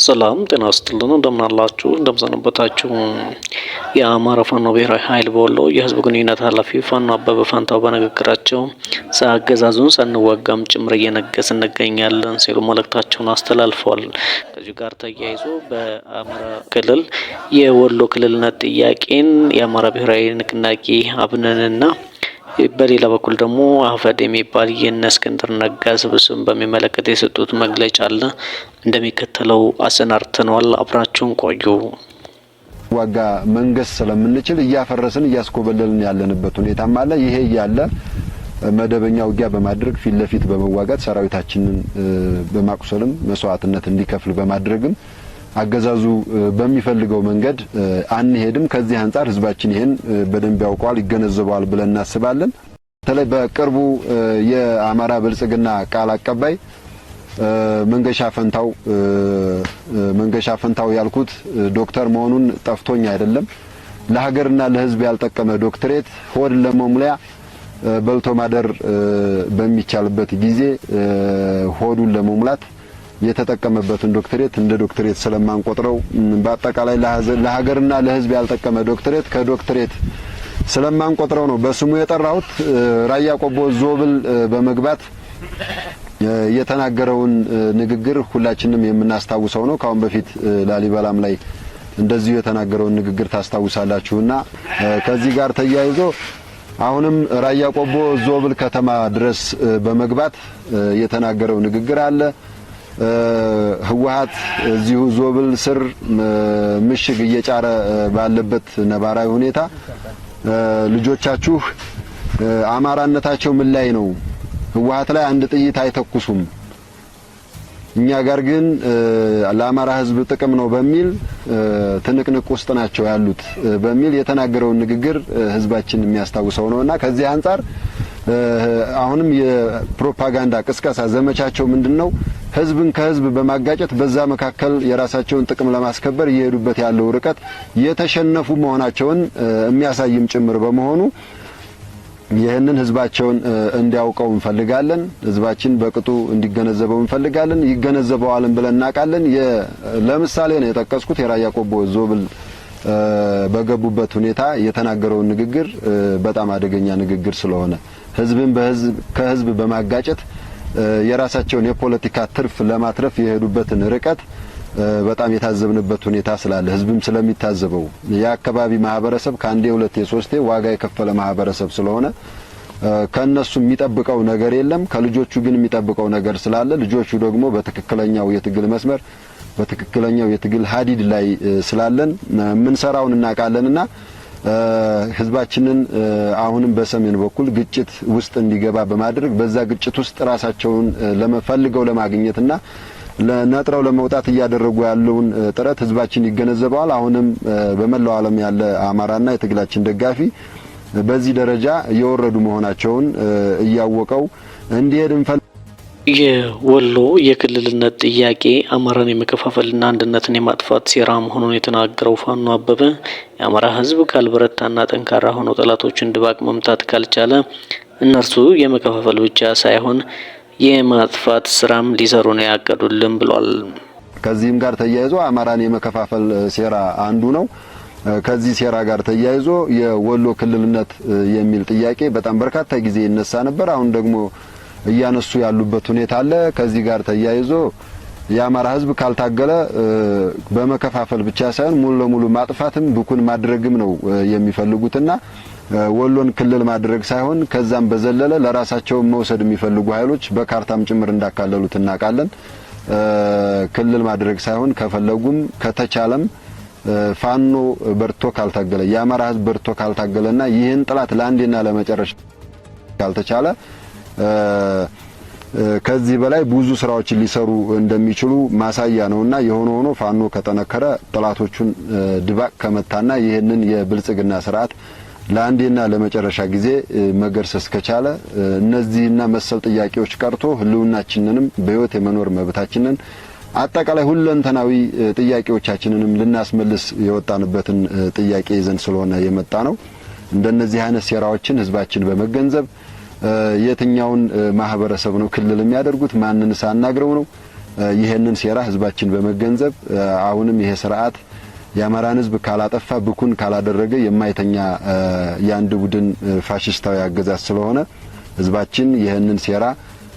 ሰላም ጤና ይስጥልን እንደምን አላችሁ እንደምሰነበታችሁ። የአማራ ፋኖ ብሔራዊ ኃይል በወሎ የህዝብ ግንኙነት ኃላፊ ፋኖ አበበ ፋንታው በንግግራቸው አገዛዙን ሳንዋጋም ጭምር እየነገስን እንገኛለን ሲሉ መልእክታቸውን አስተላልፈዋል። ከዚህ ጋር ተያይዞ በአማራ ክልል የወሎ ክልልነት ጥያቄን የአማራ ብሔራዊ ንቅናቄ አብንንና በሌላ በኩል ደግሞ አህፈድ የሚባል የእነ እስክንድር ነጋ ስብስብን በሚመለከት የሰጡት መግለጫ አለ። እንደሚከተለው አሰናድተነዋል። አብራችሁን ቆዩ። ዋጋ መንገስ ስለምንችል እያፈረስን እያስኮበለልን ያለንበት ሁኔታም አለ። ይሄ ያለ መደበኛ ውጊያ በማድረግ ፊት ለፊት በመዋጋት ሰራዊታችንን በማቁሰልም መስዋዕትነት እንዲከፍል በማድረግም አገዛዙ በሚፈልገው መንገድ አንሄድም። ከዚህ አንፃር ህዝባችን ይሄን በደንብ ያውቀዋል ይገነዘባል ብለን እናስባለን። በተለይ በቅርቡ የአማራ ብልጽግና ቃል አቀባይ መንገሻ ፈንታው ያልኩት ዶክተር መሆኑን ጠፍቶኝ አይደለም። ለሀገርና ለህዝብ ያልጠቀመ ዶክትሬት ሆድ ለመሙሊያ በልቶ ማደር በሚቻልበት ጊዜ ሆዱን ለመሙላት የተጠቀመበትን ዶክትሬት እንደ ዶክትሬት ስለማንቆጥረው በአጠቃላይ ለሀገርና ለህዝብ ያልጠቀመ ዶክትሬት ከዶክትሬት ስለማንቆጥረው ነው በስሙ የጠራሁት። ራያ ቆቦ ዞብል በመግባት የተናገረውን ንግግር ሁላችንም የምናስታውሰው ነው። ካሁን በፊት ላሊበላም ላይ እንደዚሁ የተናገረውን ንግግር ታስታውሳላችሁና ከዚህ ጋር ተያይዞ አሁንም ራያ ቆቦ ዞብል ከተማ ድረስ በመግባት የተናገረው ንግግር አለ። ህወሓት እዚሁ ዞብል ስር ምሽግ እየጫረ ባለበት ነባራዊ ሁኔታ ልጆቻችሁ አማራነታቸው ምን ላይ ነው? ህወሓት ላይ አንድ ጥይት አይተኩሱም፣ እኛ ጋር ግን ለአማራ ህዝብ ጥቅም ነው በሚል ትንቅንቅ ውስጥ ናቸው ያሉት በሚል የተናገረውን ንግግር ህዝባችን የሚያስታውሰው ነውና ከዚህ አንፃር አሁንም የፕሮፓጋንዳ ቅስቀሳ ዘመቻቸው ምንድነው? ህዝብን ከህዝብ በማጋጨት በዛ መካከል የራሳቸውን ጥቅም ለማስከበር እየሄዱበት ያለው ርቀት የተሸነፉ መሆናቸውን የሚያሳይም ጭምር በመሆኑ ይህንን ህዝባቸውን እንዲያውቀው እንፈልጋለን። ህዝባችን በቅጡ እንዲገነዘበው እንፈልጋለን። ይገነዘበዋልን ብለን እናውቃለን። ለምሳሌ ነው የጠቀስኩት የራያ ቆቦ ዞብል በገቡበት ሁኔታ የተናገረውን ንግግር በጣም አደገኛ ንግግር ስለሆነ ህዝብን ከህዝብ በማጋጨት የራሳቸውን የፖለቲካ ትርፍ ለማትረፍ የሄዱበትን ርቀት በጣም የታዘብንበት ሁኔታ ስላለ ህዝብም ስለሚታዘበው የአካባቢ ማህበረሰብ ካንዴ ሁለቴ ሶስቴ ዋጋ የከፈለ ማህበረሰብ ስለሆነ ከነሱ የሚጠብቀው ነገር የለም። ከልጆቹ ግን የሚጠብቀው ነገር ስላለ ልጆቹ ደግሞ በትክክለኛው የትግል መስመር በትክክለኛው የትግል ሀዲድ ላይ ስላለን ምንሰራውን እናቃለንና ህዝባችንን አሁንም በሰሜን በኩል ግጭት ውስጥ እንዲገባ በማድረግ በዛ ግጭት ውስጥ ራሳቸውን ለመፈልገው ለማግኘትና ለነጥረው ለመውጣት እያደረጉ ያለውን ጥረት ህዝባችን ይገነዘባል። አሁንም በመላው ዓለም ያለ አማራና የትግላችን ደጋፊ በዚህ ደረጃ የወረዱ መሆናቸውን እያወቀው እንዲሄድ የወሎ የክልልነት ጥያቄ አማራን የመከፋፈልና አንድነትን የማጥፋት ሴራ መሆኑን የተናገረው ፋኖ አበበ የአማራ ህዝብ ካልበረታና ጠንካራ ሆኖ ጠላቶችን ድባቅ መምታት ካልቻለ እነርሱ የመከፋፈል ብቻ ሳይሆን የማጥፋት ስራም ሊሰሩ ነው ያቀዱልን ብሏል። ከዚህም ጋር ተያይዞ አማራን የመከፋፈል ሴራ አንዱ ነው። ከዚህ ሴራ ጋር ተያይዞ የወሎ ክልልነት የሚል ጥያቄ በጣም በርካታ ጊዜ ይነሳ ነበር። አሁን ደግሞ እያነሱ ያሉበት ሁኔታ አለ። ከዚህ ጋር ተያይዞ የአማራ ህዝብ ካልታገለ በመከፋፈል ብቻ ሳይሆን ሙሉ ለሙሉ ማጥፋትም ብኩን ማድረግም ነው የሚፈልጉትና ወሎን ክልል ማድረግ ሳይሆን ከዛም በዘለለ ለራሳቸው መውሰድ የሚፈልጉ ኃይሎች በካርታም ጭምር እንዳካለሉት እናውቃለን። ክልል ማድረግ ሳይሆን ከፈለጉም ከተቻለም ፋኖ በርቶ ካልታገለ የአማራ ህዝብ በርቶ ካልታገለና ይህን ጥላት ለአንዴና ለመጨረሻ ካልተቻለ ከዚህ በላይ ብዙ ስራዎችን ሊሰሩ እንደሚችሉ ማሳያ ነውና የሆነ ሆኖ ፋኖ ከጠነከረ ጥላቶቹን ድባቅ ከመታና ይህንን የብልጽግና ስርዓት ለአንዴና ለመጨረሻ ጊዜ መገርሰስ ከቻለ እነዚህና መሰል ጥያቄዎች ቀርቶ ህልውናችንንም በህይወት የመኖር መብታችንን አጠቃላይ ሁለንተናዊ ጥያቄዎቻችንንም ልናስመልስ የወጣንበትን ጥያቄ ይዘን ስለሆነ የመጣ ነው። እንደነዚህ አይነት ሴራዎችን ህዝባችን በመገንዘብ የትኛውን ማህበረሰብ ነው ክልል የሚያደርጉት ማንንስ አናግረው ነው ይሄንን ሴራ ህዝባችን በመገንዘብ አሁንም ይሄ ስርዓት የአማራን ህዝብ ካላጠፋ ብኩን ካላደረገ የማይተኛ ያንድ ቡድን ፋሽስታዊ አገዛዝ ስለሆነ ህዝባችን ይሄንን ሴራ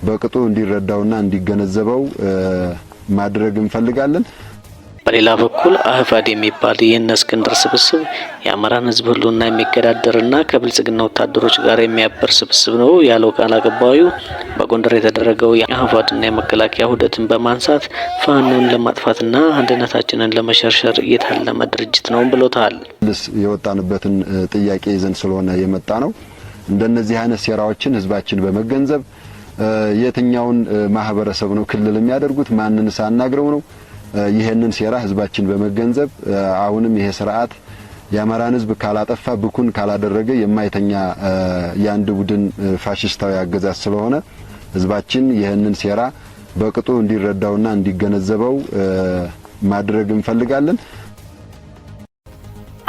በቅጡ እንዲረዳውና እንዲገነዘበው ማድረግ እንፈልጋለን። በሌላ በኩል አህፋድ የሚባል የእነ እስክንድር ስብስብ የአማራን ህዝብ ሁሉና የሚገዳደርና ከብልጽግና ወታደሮች ጋር የሚያበር ስብስብ ነው ያለው ቃል አቀባዩ በጎንደር የተደረገው የአህፋድና የመከላከያ ውህደትን በማንሳት ፋኖን ለማጥፋትና አንድነታችንን ለመሸርሸር የታለመ ድርጅት ነው ብሎታል። የወጣንበትን ጥያቄ ይዘን ስለሆነ የመጣ ነው። እንደነዚህ አይነት ሴራዎችን ህዝባችን በመገንዘብ የትኛውን ማህበረሰብ ነው ክልል የሚያደርጉት ማንንም ሳናግረው ነው ይሄንን ሴራ ህዝባችን በመገንዘብ አሁንም ይሄ ስርዓት የአማራን ህዝብ ካላጠፋ ብኩን ካላደረገ የማይተኛ ያንድ ቡድን ፋሽስታዊ አገዛዝ ስለሆነ ህዝባችን ይሄንን ሴራ በቅጡ እንዲረዳውና እንዲገነዘበው ማድረግ እንፈልጋለን።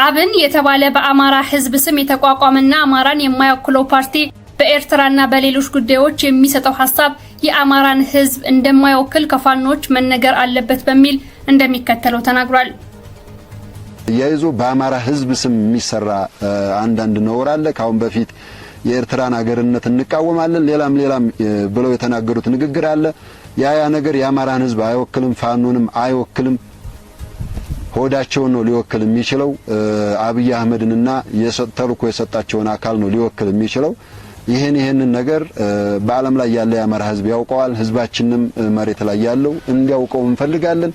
አብን የተባለ በአማራ ህዝብ ስም የተቋቋመና አማራን የማይወክለው ፓርቲ በኤርትራና በሌሎች ጉዳዮች የሚሰጠው ሐሳብ የአማራን ህዝብ እንደማይወክል ከፋኖች መነገር አለበት በሚል እንደሚከተለው ተናግሯል። ያይዞ በአማራ ህዝብ ስም የሚሰራ አንዳንድ ነውር አለ። ካሁን በፊት የኤርትራን ሀገርነት እንቃወማለን ሌላም ብለው የተናገሩት ንግግር አለ። ያ ነገር የአማራን ህዝብ አይወክልም፣ ፋኖንም አይወክልም። ሆዳቸውን ነው ሊወክል የሚችለው። አብይ አህመድንና ተልዕኮ የሰጣቸውን አካል ነው ሊወክል የሚችለው። ይሄንን ነገር በአለም ላይ ያለ የአማራ ህዝብ ያውቀዋል። ህዝባችንም መሬት ላይ ያለው እንዲያውቀው እንፈልጋለን።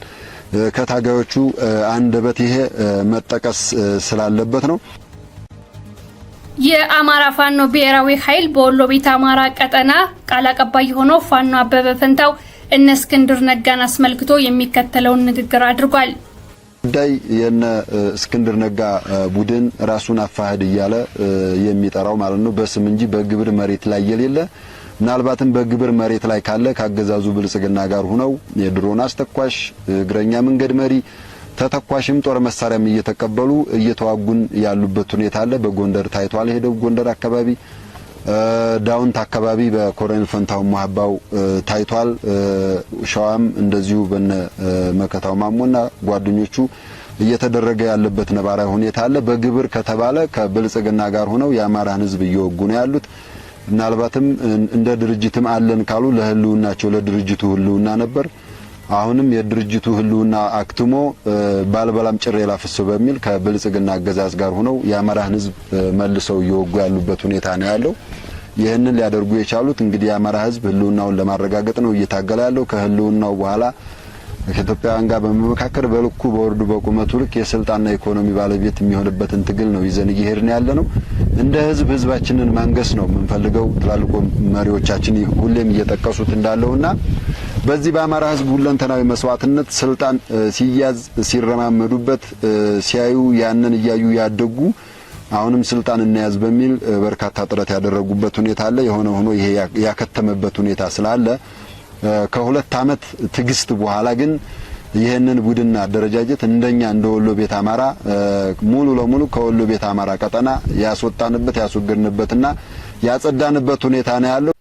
ከታጋዮቹ አንደበት ይሄ መጠቀስ ስላለበት ነው። የአማራ ፋኖ ብሔራዊ ኃይል በወሎ ቤት አማራ ቀጠና ቃል አቀባይ ሆነው ፋኖ አበበ ፈንታው እነ እስክንድር ነጋን አስመልክቶ የሚከተለውን ንግግር አድርጓል። ዳይ የነ እስክንድር ነጋ ቡድን ራሱን አፋህድ እያለ የሚጠራው ማለት ነው በስም እንጂ በግብር መሬት ላይ የሌለ ምናልባትም በግብር መሬት ላይ ካለ ካገዛዙ ብልጽግና ጋር ሆነው የድሮን አስተኳሽ እግረኛ መንገድ መሪ ተተኳሽም ጦር መሳሪያም እየተቀበሉ እየተዋጉን ያሉበት ሁኔታ አለ። በጎንደር ታይቷል። ሄደው ጎንደር አካባቢ ዳውንት አካባቢ በኮሎኔል ፈንታው ማህባው ታይቷል። ሸዋም እንደዚሁ በነ መከታው ማሞና ጓደኞቹ እየተደረገ ያለበት ነባራዊ ሁኔታ አለ። በግብር ከተባለ ከብልጽግና ጋር ሆነው የአማራን ህዝብ እየወጉ ነው ያሉት። ምናልባትም እንደ ድርጅትም አለን ካሉ ለህልውናቸው ለድርጅቱ ህልውና ነበር። አሁንም የድርጅቱ ህልውና አክትሞ ባልበላም ጭሬ ላፍሶ በሚል ከብልጽግና አገዛዝ ጋር ሆነው የአማራን ህዝብ መልሰው እየወጉ ያሉበት ሁኔታ ነው ያለው። ይህንን ሊያደርጉ የቻሉት እንግዲህ የአማራ ህዝብ ህልውናውን ለማረጋገጥ ነው እየታገለ ያለው። ከህልውናው በኋላ ከኢትዮጵያውያን ጋር በመመካከር በልኩ በወርዱ በቁመቱ ልክ የስልጣንና ኢኮኖሚ ባለቤት የሚሆንበትን ትግል ነው ይዘን እየሄድን ያለ ነው። እንደ ህዝባችንን ማንገስ ነው የምንፈልገው። ትላልቆ መሪዎቻችን ሁሌም እየጠቀሱት እንዳለውና በዚህ በአማራ ህዝብ ሁለንተናዊ መስዋዕትነት ስልጣን ሲያዝ ሲረማመዱበት ሲያዩ ያንን እያዩ ያደጉ አሁንም ስልጣን እናያዝ በሚል በርካታ ጥረት ያደረጉበት ሁኔታ አለ። የሆነ ሆኖ ይሄ ያከተመበት ሁኔታ ስላለ ከሁለት ዓመት ትግስት በኋላ ግን ይሄንን ቡድን አደረጃጀት እንደኛ እንደ ወሎ ቤት አማራ ሙሉ ለሙሉ ከወሎ ቤት አማራ ቀጠና ያስወጣንበት ያስወገድንበትና ያጸዳንበት ሁኔታ ነው ያለው።